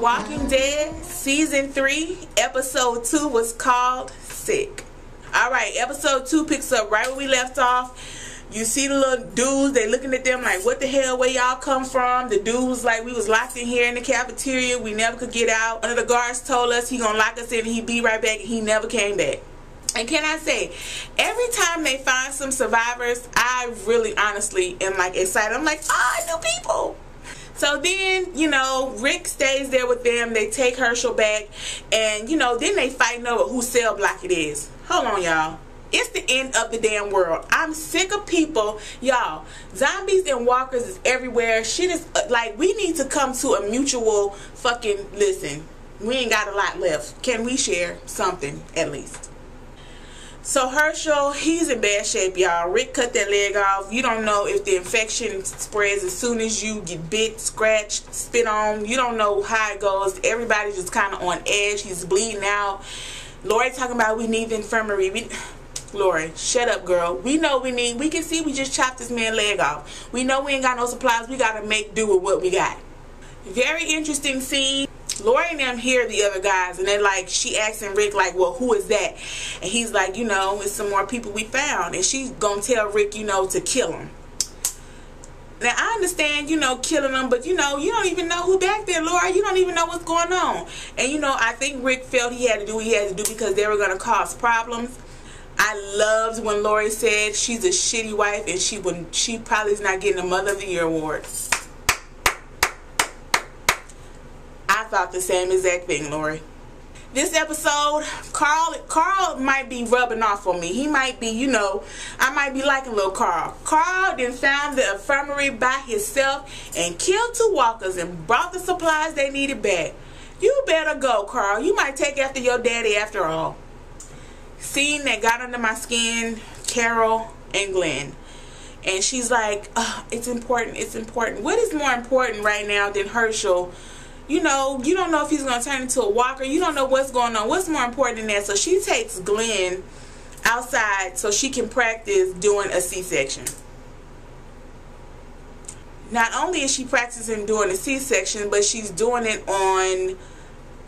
Walking Dead Season 3, Episode 2 was called Sick. Alright, Episode 2 picks up right where we left off. You see the little dudes, they looking at them like, what the hell, where y'all come from? The dude was like, we was locked in here in the cafeteria, we never could get out. One of the guards told us he gonna lock us in and he'd be right back, and he never came back. And can I say, every time they find some survivors, I really honestly am like excited. I'm like, new people. So then, you know, Rick stays there with them. They take Hershal back. And, you know, then they fighting over whose cell block it is. Hold on, y'all. It's the end of the damn world. I'm sick of people. Y'all, zombies and walkers is everywhere. Shit is, like, we need to come to a mutual fucking, listen, we ain't got a lot left. Can we share something, at least? So Hershal, he's in bad shape, y'all. Rick cut that leg off. You don't know if the infection spreads as soon as you get bit, scratched, spit on. You don't know how it goes. Everybody's just kind of on edge. He's bleeding out. Laurie talking about we need the infirmary. Laurie, shut up, girl. We know we can see we just chopped this man's leg off. We know we ain't got no supplies. We got to make do with what we got. Very interesting scene. Laurie and them hear the other guys, and they're like, she asking Rick like, well, who is that? And he's like, you know, it's some more people we found. And she's gonna tell Rick, you know, to kill them. Now I understand, you know, killing them, but you know, you don't even know who back there, Laurie. You don't even know what's going on. And you know, I think Rick felt he had to do what he had to do because they were gonna cause problems. I loved when Laurie said she's a shitty wife and she probably is not getting a Mother of the Year award. I thought the same exact thing, Laurie. This episode, Carl might be rubbing off on me. He might be, you know, I might be liking little Carl. Carl then found the infirmary by himself and killed 2 walkers and brought the supplies they needed back. You better go, Carl. You might take after your daddy after all. Scene that got under my skin, Carol and Glenn. And she's like, it's important, it's important. What is more important right now than Hershal? You know, you don't know if he's going to turn into a walker. You don't know what's going on. What's more important than that? So she takes Glenn outside so she can practice doing a C-section. Not only is she practicing doing a C-section, but she's doing it on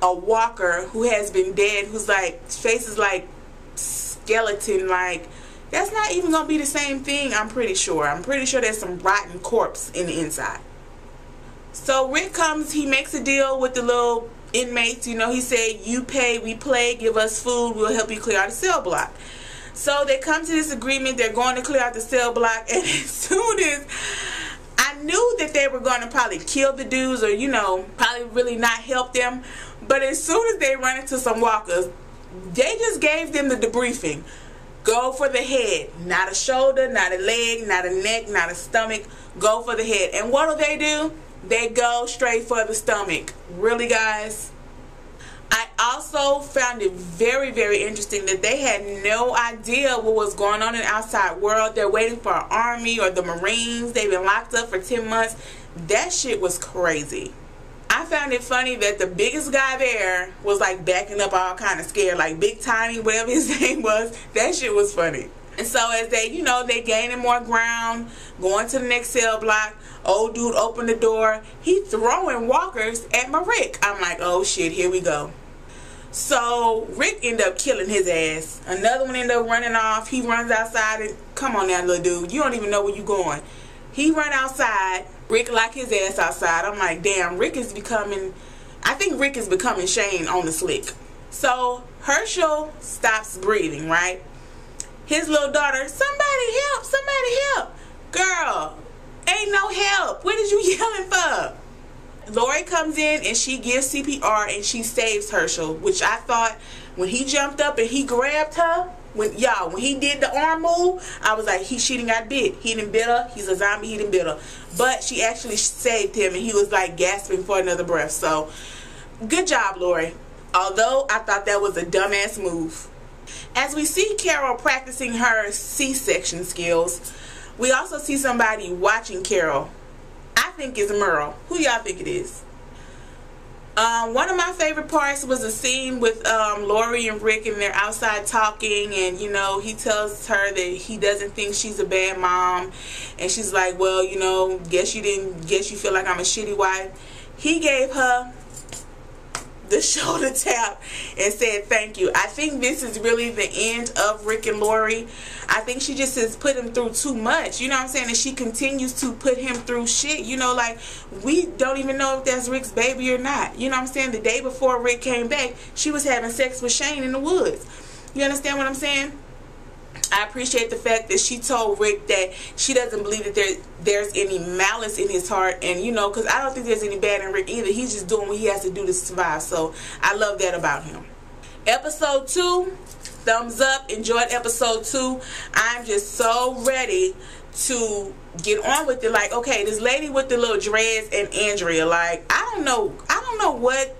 a walker who has been dead, who's like, face is like skeleton, like, that's not even going to be the same thing, I'm pretty sure. I'm pretty sure there's some rotten corpse in the inside. So Rick comes, he makes a deal with the little inmates. You know, he said, you pay, we play, give us food, we'll help you clear out the cell block. So they come to this agreement, they're going to clear out the cell block, and as soon as I knew that they were going to probably kill the dudes or, you know, probably really not help them, but as soon as they run into some walkers, they just gave them the debriefing. Go for the head, not a shoulder, not a leg, not a neck, not a stomach, go for the head. And what do? They go straight for the stomach. Really, guys? I also found it very, very interesting that they had no idea what was going on in the outside world. They're waiting for an army or the Marines. They've been locked up for 10 months. That shit was crazy. I found it funny that the biggest guy there was like backing up all kind of scared. Like Big Tiny, whatever his name was. That shit was funny. And so as they, you know, they gaining more ground, going to the next cell block, old dude opened the door. He throwing walkers at my Rick. I'm like, oh shit, here we go. So Rick ended up killing his ass. Another one ended up running off. He runs outside and, come on now, little dude. You don't even know where you going. He run outside. Rick locked his ass outside. I'm like, damn, Rick is becoming, I think Rick is becoming Shane on the slick. So Hershal stops breathing, right? His little daughter, somebody help, somebody help. Girl, ain't no help. What is you yelling for? Laurie comes in and she gives CPR and she saves Hershal, which I thought when he jumped up and he grabbed her, when he did the arm move, I was like, she done got bit. He done bit her. He's a zombie. He done bit her. But she actually saved him and he was like gasping for another breath. So, good job, Laurie. Although I thought that was a dumbass move. As we see Carol practicing her C-section skills, we also see somebody watching Carol. I think it's Merle. Who y'all think it is? One of my favorite parts was a scene with Laurie and Rick, and they're outside talking, and you know, he tells her that he doesn't think she's a bad mom, and she's like, well, you know, guess you feel like I'm a shitty wife. He gave her the shoulder tap and said thank you. I think this is really the end of Rick and Laurie. I think she just has put him through too much, you know what I'm saying? And she continues to put him through shit, you know, like we don't even know if that's Rick's baby or not, you know what I'm saying? The day before Rick came back, she was having sex with Shane in the woods. You understand what I'm saying? I appreciate the fact that she told Rick that she doesn't believe that there's any malice in his heart, and you know, because I don't think there's any bad in Rick either. He's just doing what he has to do to survive, so I love that about him. Episode 2, thumbs up. Enjoyed episode 2. I'm just so ready to get on with it. Like, okay, this lady with the little dreads and Andrea, like, I don't know what,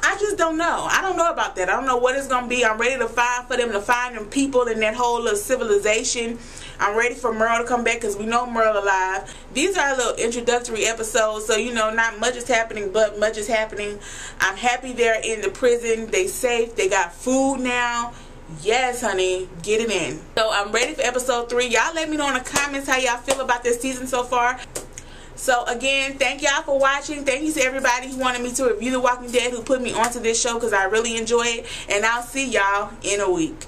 I just don't know. I don't know about that. I don't know what it's going to be. I'm ready to find for them to find them people in that whole little civilization. I'm ready for Merle to come back because we know Merle alive. These are little introductory episodes, so you know, not much is happening, but much is happening. I'm happy they're in the prison. They safe. They got food now. Yes, honey, get it in. So I'm ready for episode 3. Y'all let me know in the comments how y'all feel about this season so far. So again, thank y'all for watching. Thank you to everybody who wanted me to review The Walking Dead, who put me onto this show, because I really enjoy it. And I'll see y'all in a week.